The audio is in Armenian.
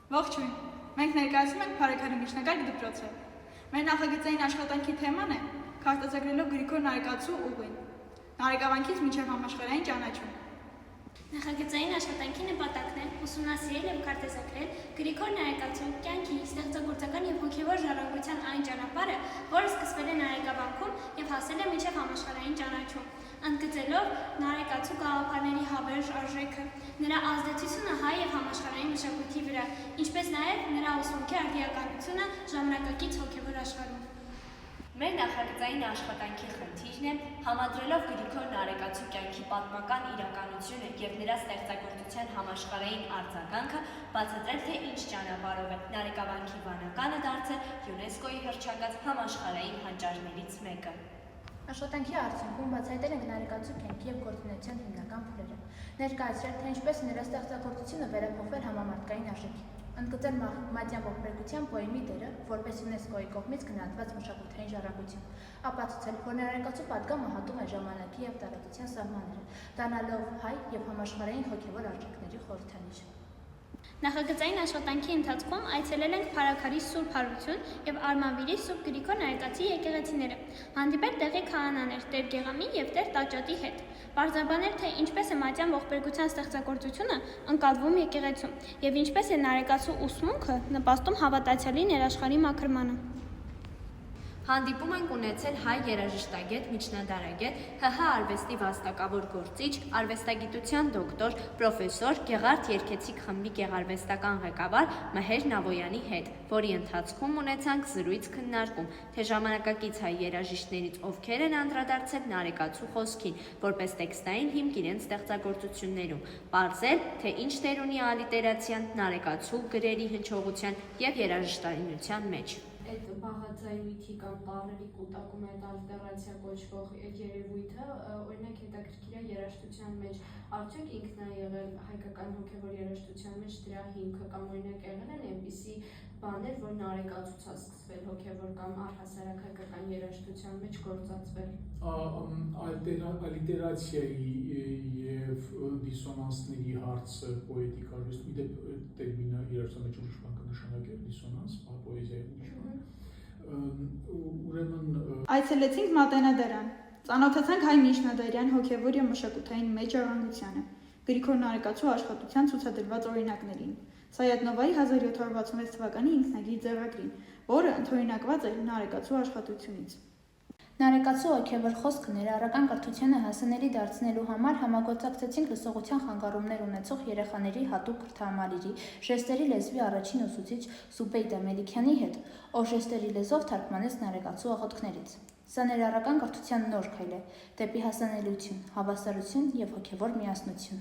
Ողջույն, մենք ներկայացնում ենք Փարեքարի միջնակարգ դպրոցը։ Մեր նախագծային աշխատանքի թեման է քարտեզագրելով Գրիգոր Նարեկացու ուղին, Նարեկավանքից մինչև համաշխարհային ճանաչում։ Նախագծային աշխատանքի նպատակն է ուսումնասիրել և քարտեզագրել Գրիգոր Նարեկացու կյանքի, ստեղծագործական և հոգևոր ժառանգության այն ճանապարհը, որը սկսվել է Նարեկավանքում և հասել է մինչև համաշխարհային ճանաչում, ընդգծելով Նարեկացու գաղափարների հավերժ արժեքը, նրա ազդեցությունը հայ և համաշխարհային մշակույթի վրա, ինչպես նաև նրա ուսմունքի արդիականությունը ժամանակակից հոգևոր աշխարհում։ Մեր նախագծային աշխատանքի խնդիրն է համադրելով Գրիգոր Նարեկացու կյանքի պատմական իրականությունը և նրա ստեղծագործության համաշխարհային արձագանքը բացատրել, թե ինչ ճանապարհով է Նարեկավանքի վանականը դարձել ՅՈՒՆԵՍԿՕ-ի հռչակած համաշխարհային հանճարներից մեկը։ Աշխատանքի արդյունքում բացահայտել ենք Նարեկացու կյանքի և գործունեության հիմնական փուլերը, ներկայացրել, թե ինչպես նրա ստեղծագործությունը վերափոխվել համամարտկային արժեքի, ընդգծել մատյան ողբերգության պոեմի դերը, որպես ՅՈՒՆԵՍԿՕ-ի կողմից գնահատված մշակութային ժառանգություն, ապացուցել, որ Նարեկացու պատգամը հատում է ժամանակի և տարածության սահմանները, դառնալով հայ և համաշխարհային հոգևոր արժեքների խորհրդանիշ։ Նախագծային աշխատանքի ընթացքում այցելել ենք Փարաքարի Սուրբ Հարություն և Արմանվիրի Սուրբ Գրիգոր Նարեկացի եկեղեցիները, հանդիպել տեղի քահանաներ Տեր Գեղամի և Տեր Տաճատի հետ, պարզաբանել, թե ինչպես է մատյան ողբերգության ստեղծագործությունը ընկալվում եկեղեցում և ինչպես է Նարեկացու ուսմունքը նպաստում հավատացյալի ներաշխարհի մաքրմանը։ Հանդիպում ենք ունեցել հայ երաժշտագետ, միջնադարագետ, ՀՀ արվեստի վաստակավոր գործիչ, արվեստագիտության դոկտոր, պրոֆեսոր, Գեղարդ երգեցիկ խմբի գեղարվեստական ղեկավար Մհեր Նավոյանի հետ, որի ընթացքում ունեցանք զրույց-քննարկում, թե ժամանակակից հայ երաժիշտներից ովքեր են անդրադարձել Նարեկացու խոսքին, որպես տեքստային հիմք իրենց ստեղծագործություններում, պարզել, թե ինչ դեր ունի ալիտերացիան Նարեկացու գրերի հնչողության և երաժշտայնության մեջ։ Այդ բաղաձայնույթի կամ տառերի կուտակում այդ ալտերացիա կոչվող երևույթը օրինակ հետաքրքիր է երաժշտության մեջ արդյոք ինքն է եղել հայկական հոգևոր երաժշտության մեջ դրա հիմքը կամ օրինակ եղել են այնպիսի բաներ, որ Նարեկացուց է սկսվել հոգևոր կամ առհասարակ հայկական երաժշտության մեջ գործածվել։ Ալիտերացիայի և դիսոնանսների հարցը պոետիկ արվեստում, իդեպ տերմինը երաժշտության մեջ ուրիշ բան կնշանակի դիսոնանս, պոեզիայի ուրիշ բան։ Ուրեմն Այցելեցինք Մատենադարան, ծանոթացանք հայ միջնադարյան հոգևոր և մշակութային մեծ ժառանգությանը, Գրիգոր Նարեկացու աշխատության ցուցադրված օրինակներին, Սայաթ-Նովայի 1766 թվականի ինքնագիր ձեռագրին, որը ընդօրինակված էր Նարեկացու աշխատությունից։ Նարեկացու հոգևոր խոսքը ներառական կրթությանը հասանելի դարձնելու համար համագործակցեցինք լսողության խանգարումներ ունեցող երեխաների հատուկ կրթահամալիրի ժեստերի լեզվի առաջին ուսուցիչ Զուբեյդա Մելիքյանի հետ, ով ժեստերի լեզվով թարգմանեց Նարեկացու աղոթքներից։ Սա ներառական կրթության նոր քայլ է դեպի հասանելիություն, հավասարություն և հոգևոր միասնություն։